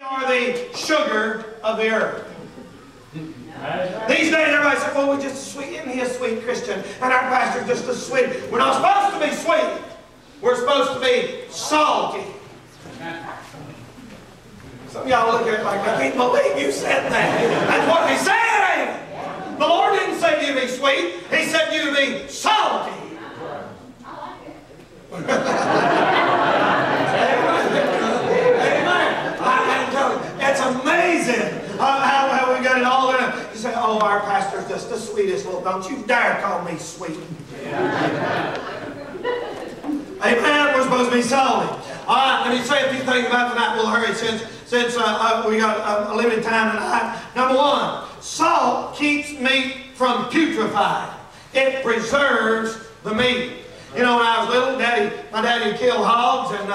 Are the sugar of the earth. These days everybody says, well, we're just sweet, isn't he a sweet Christian? And our pastor's just a sweet. We're not supposed to be sweet. We're supposed to be salty. Some of y'all look at it like, I can't believe you said that. That's what he said. The Lord didn't say you to be sweet. He said you to be salty. It's amazing how we got it all in. You say, oh, our pastor's just the sweetest. Well, don't you dare call me sweet. Amen. We're supposed to be salty. All right, let me say a few things about tonight. We'll hurry since we got a limited time tonight. Number one, salt keeps meat from putrefying. It preserves the meat. You know, when I was little, my daddy would kill hogs, and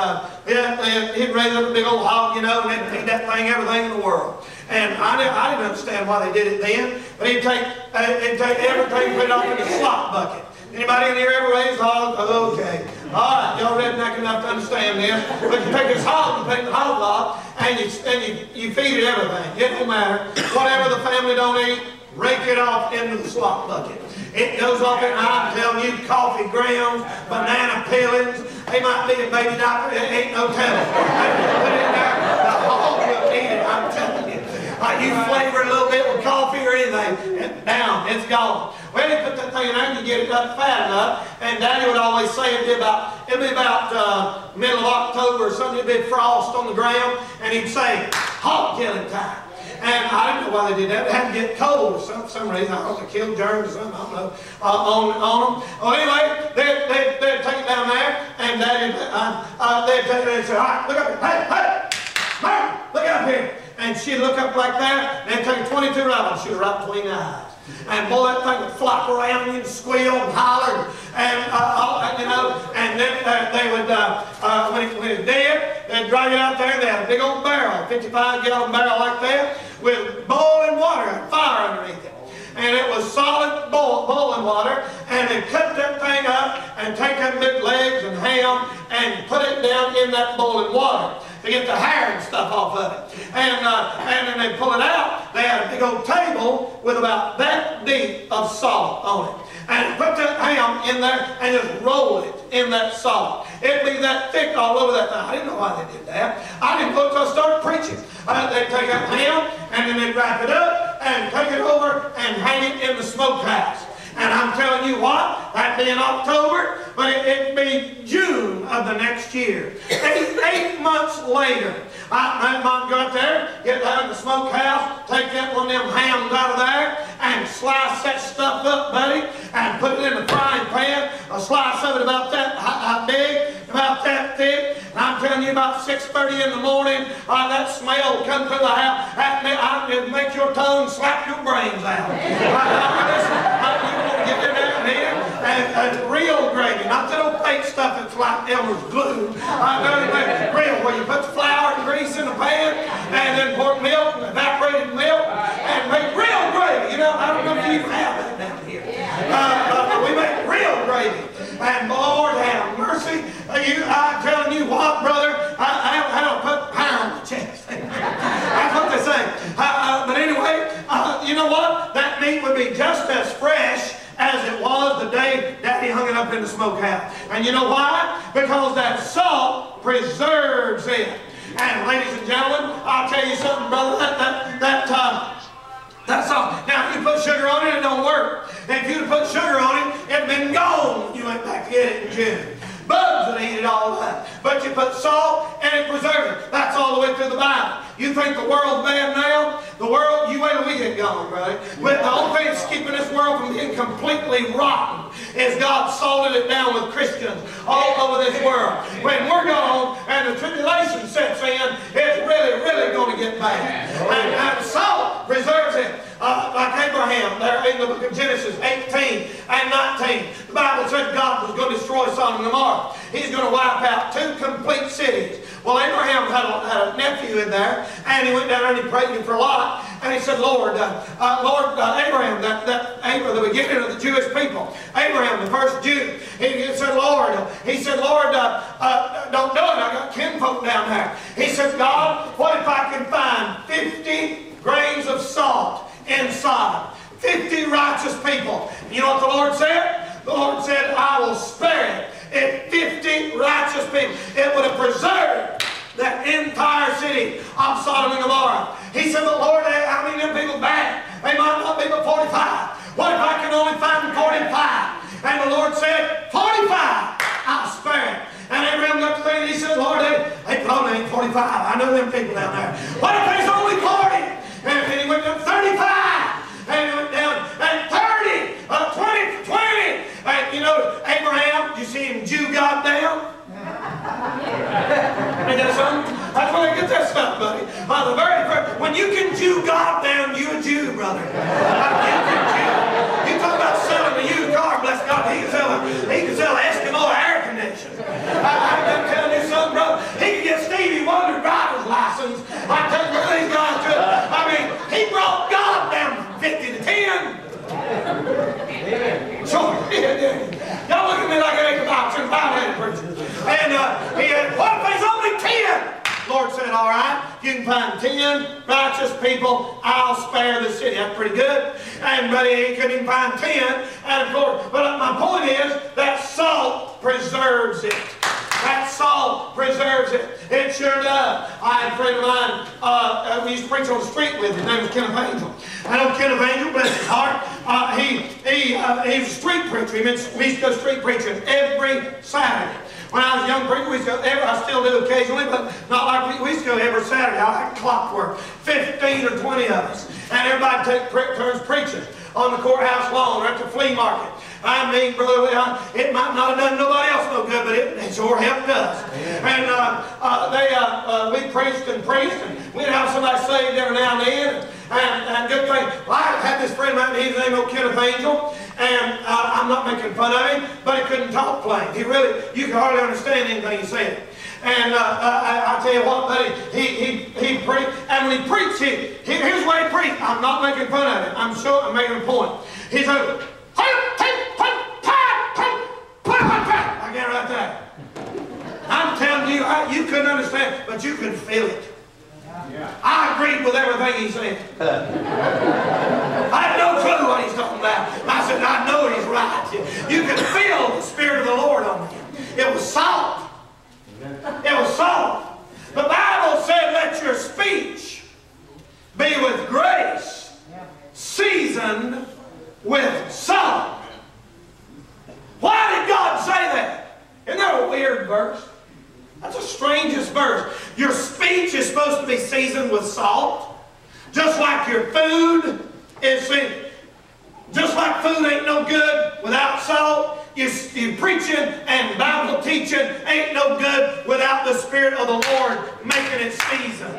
he'd raise up a big old hog, you know, and they'd feed that thing everything in the world. And I didn't understand why they did it then, but he'd take everything and put it off in a slop bucket. Anybody in here ever raised hogs? Okay. All right, y'all redneck enough to understand this. But you take this hog and take the hog off, and you feed it everything. It don't matter. Whatever the family don't eat, rake it off into the slop bucket. It goes off in, I'm telling you, coffee grounds, banana peelings. They might be a baby doctor, it ain't no telling. Put it in there, the hog will eat it, I'm telling you. You flavor it a little bit with coffee or anything, and down, it's gone. Well, you put that thing in there and you get it up fat enough, and Daddy would always say it'd be about middle of October or something, it'd be frost on the ground, and he'd say, hog killing time. And I didn't know why they did that. They had to get cold for some reason. I don't know, kill germs or something, I don't know, on them. Well, anyway, they'd take it down there, and Daddy, they'd take it and say, all right, look up here. Hey, Mary, look up here. And she'd look up like that, and they'd take 22 rifles, shoot her right between the eyes. And boy, that thing would flop around and squeal and holler, and you know, and then they would, when it's dead, they'd drag it out there, and they had a big old barrel, 55-gallon barrel like that, with boiling water and fire underneath it. And it was solid boiling water, and they cut that thing up and take them big legs and ham and put it down in that boiling water to get the hair and stuff off of it. And then they pull it out. They had a big old table with about that deep of salt on it. And put that ham in there and just roll it in that salt. It'd be that thick all over that thing. I didn't know why they did that. I didn't know until I started preaching. They'd take that ham and then they'd wrap it up and take it over and hang it in the smokehouse. And I'm telling you what, that'd be in October, but it'd be June of the next year. 8 months later, my mom go up there, get down in the smokehouse, take that one of them hams out of there, and slice that stuff up, buddy, and put it in the frying pan. A slice of it about that big, about that thick. And I'm telling you, about 6:30 in the morning, that smell will come through the house. It'll make your tongue slap your brains out. Get in there and eat it, and real gravy, not that old fake stuff that's like Elmer's glue. Real, where you put the flour and grease in the pan, and then pour milk, evaporated milk, and make real gravy. You know, I don't know if you have that down here. We make real gravy, and Lord have mercy. I'm telling you what, brother, I don't put hair on the chest. That's what they say. But anyway, you know what? That meat would be just as fresh as it was the day Daddy hung it up in the smokehouse. And you know why? Because that salt preserves it. And ladies and gentlemen, I'll tell you something, brother, that salt. Now, if you put sugar on it, it don't work. And if you'd put sugar on it, it'd been gone when you went back to get it in June. Bugs would eat it all up. But you put salt and it preserves it. That's all the way through the Bible. You think the world's bad now? The world, you wait till we get gone, brother. But the only thing that's keeping this world from being completely rotten is God salted it down with Christians all over this world. When we're gone and the tribulation sets in, it's really, really going to get bad. And salt preserves it. Like Abraham, there in the book of Genesis 18 and 19, the Bible said God was going to destroy Sodom and Gomorrah. He's going to wipe out 2 complete cities. Well, Abraham had a nephew in there, and he went down and he prayed him for a lot. And he said, Lord, Abraham, the beginning of the Jewish people, Abraham, the first Jew, he said, Lord, don't do it. I got kinfolk down there. He said, God, what if I can find righteous people. It would have preserved that entire city of Sodom and Gomorrah. He said, but Lord, how many of them people bad? They might not be but 45. What if I can only find 45? And the Lord said, 45, I'll spare it. And Abraham looked at them and he said, Lord, they probably ain't 45. I know them people down there. What if there's only 40? And he went down 35. And he went down and 30, 20. And you know, Abraham, you see him Jew God down? Ain't that something? That's where they get that stuff, buddy. The very first, when you can Jew God down, you a Jew, brother. You talk about selling a used car, bless God, he can sell Eskimo air conditioners. I'm telling you something, brother. He can get Stevie Wonder driver's license. I tell you, these guys could. I mean, he brought God down from 50 to 10. Sure, y'all look at me like I ain't about 500 preachers. And he had, what if there's only 10? Lord said, all right, you can find 10 righteous people, I'll spare the city. That's pretty good. But he couldn't even find 10. And of course, but my point is that salt preserves it. That salt preserves it. It sure does. I had a friend of mine, we used to preach on the street with him. His name was Kenneth Angel. I know Kenneth Angel, bless his heart. He was a street preacher. We used to go street preaching every Saturday. When I was a young preacher, we used to go I still do occasionally, but not like we used to go every Saturday. I like clockwork. 15 or 20 of us. And everybody turns preaching on the courthouse lawn or at the flea market. I mean, brother, it might not have done nobody else no good, but it sure helped us. And we preached, and we'd have somebody saved every now and then. And good thing. Well, I had this friend of mine, his name was Kenneth Angel, and I'm not making fun of him, but he couldn't talk plain. You could hardly understand anything he said. And I tell you what, buddy, he preached, and when he preached, here's the way he preached. I'm not making fun of him. I'm making a point. He said, I get right there. I'm telling you, you couldn't understand, but you could feel it. I agreed with everything he said. I had no clue what he's talking about. I said, I know he's right. You could feel the Spirit of the Lord on him. It was salt. It was salt. The Bible said, let your speech be with grace, seasoned with salt. Why did God say that? Isn't that a weird verse? That's the strangest verse. Your speech is supposed to be seasoned with salt. Just like your food is seasoned. Just like food ain't no good without salt, your preaching and Bible teaching ain't no good without the Spirit of the Lord making it seasoned.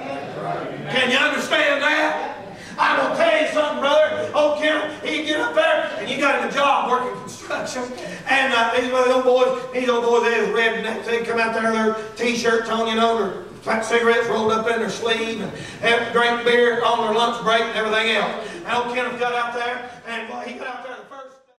Can you understand that? I'm going to tell you something, brother. Oh, Ken, he get up there, and you got him a job working construction. And these old boys, they was rednecks. They'd come out there in their T-shirts on, you know, their cigarettes rolled up in their sleeve, and have drink beer on their lunch break and everything else. And old Kenneth got out there, and he got out there.